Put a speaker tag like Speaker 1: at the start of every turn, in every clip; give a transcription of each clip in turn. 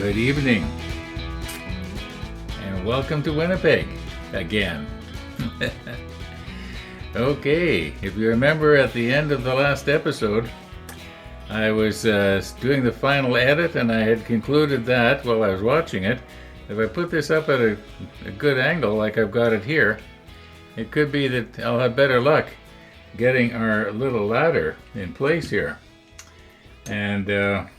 Speaker 1: Good evening, and welcome to Winnipeg again. Okay, if you remember at the end of the last episode, I was doing the final edit and I had concluded that while I was watching it, if I put this up at a good angle like I've got it here, it could be that I'll have better luck getting our little ladder in place here. And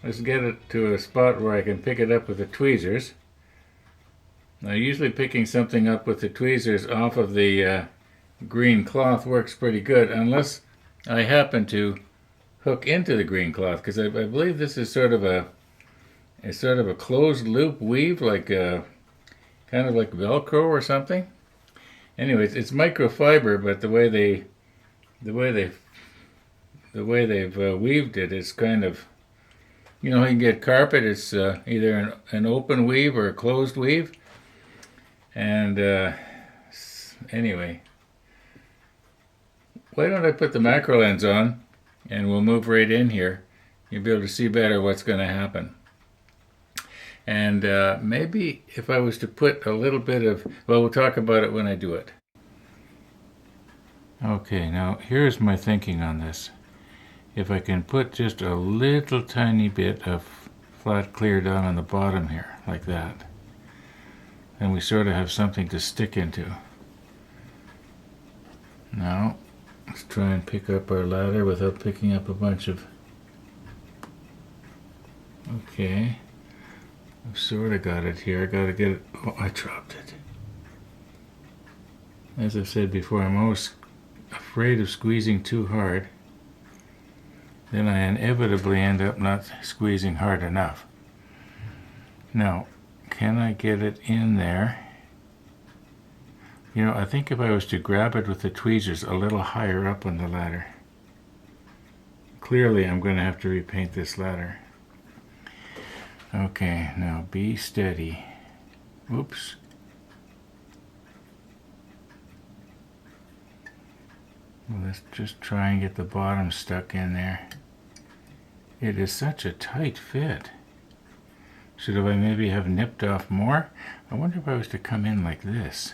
Speaker 1: let's get it to a spot where I can pick it up with the tweezers. Now usually picking something up with the tweezers off of the green cloth works pretty good, unless I happen to hook into the green cloth, because I believe this is sort of a closed loop weave, like kind of like Velcro or something. Anyways, it's microfiber, but the way they've weaved it is kind of, you know, you can get carpet. It's either an open weave or a closed weave. And anyway, why don't I put the macro lens on and we'll move right in here. You'll be able to see better what's going to happen. And maybe if I was to put a little bit of, well, we'll talk about it when I do it. Okay, now here's my thinking on this. If I can put just a little tiny bit of flat clear down on the bottom here, like that, then we sort of have something to stick into. Now, let's try and pick up our ladder without picking up a bunch of... Okay, I've sort of got it here. I gotta get it... Oh, I dropped it. As I've said before, I'm always afraid of squeezing too hard. Then I inevitably end up not squeezing hard enough. Now, can I get it in there? You know, I think if I was to grab it with the tweezers a little higher up on the ladder. Clearly, I'm going to have to repaint this ladder. Okay, now be steady. Oops. Well, let's just try and get the bottom stuck in there. It is such a tight fit. Should I maybe have nipped off more? I wonder if I was to come in like this.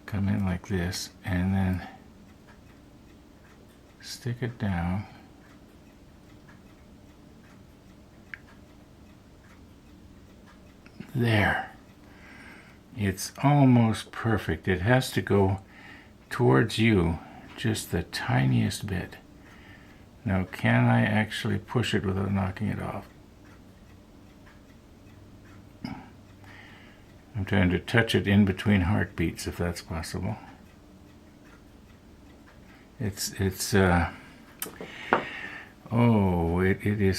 Speaker 1: Come in like this and then stick it down. There. It's almost perfect. It has to go towards you just the tiniest bit. Now, can I actually push it without knocking it off? I'm trying to touch it in between heartbeats, if that's possible. It is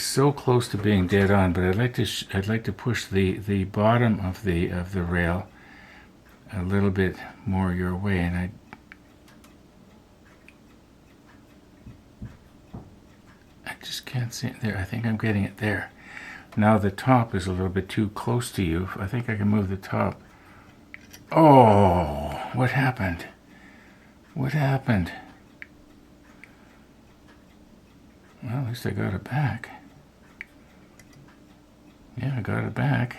Speaker 1: so close to being dead on, but I'd like to push the bottom of the rail a little bit more your way, and I just can't see it there. I think I'm getting it there. Now the top is a little bit too close to you. I think I can move the top. Oh, what happened? What happened? Well, at least I got it back. Yeah, I got it back.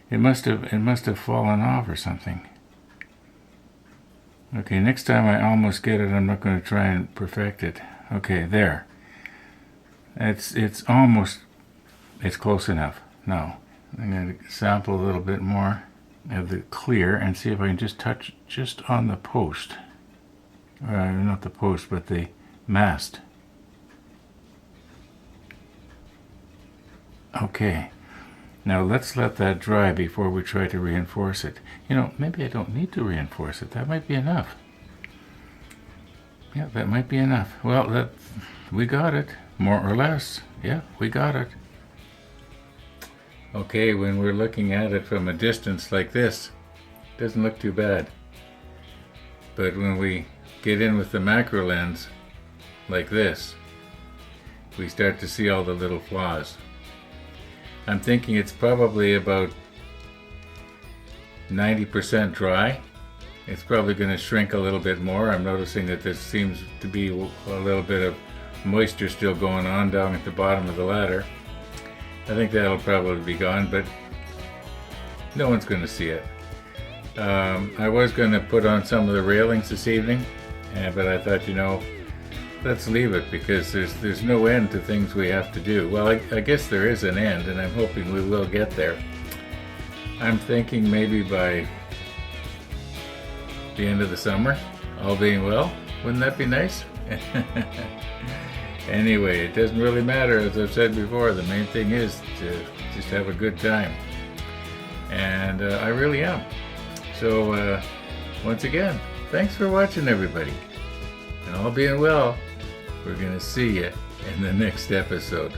Speaker 1: It must have fallen off or something. Okay, next time I almost get it, I'm not going to try and perfect it. Okay, there. It's close enough. Now, I'm going to sample a little bit more of the clear and see if I can just touch just on the post. Not the post, but the mast. Okay. Now let's let that dry before we try to reinforce it. You know, maybe I don't need to reinforce it. That might be enough. Yeah, that might be enough. Well, we got it, more or less. Yeah, we got it. Okay, when we're looking at it from a distance like this, it doesn't look too bad. But when we get in with the macro lens, like this, we start to see all the little flaws. I'm thinking it's probably about 90% dry. It's probably going to shrink a little bit more. I'm noticing that there seems to be a little bit of moisture still going on down at the bottom of the ladder. I think that'll probably be gone, but no one's going to see it. I was going to put on some of the railings this evening, but I thought, let's leave it because there's no end to things we have to do. Well, I guess there is an end, and I'm hoping we will get there. I'm thinking maybe by the end of the summer, all being well. Wouldn't that be nice? Anyway, it doesn't really matter, as I've said before. The main thing is to just have a good time. And I really am. So, once again, thanks for watching, everybody. And all being well, we're going to see you in the next episode.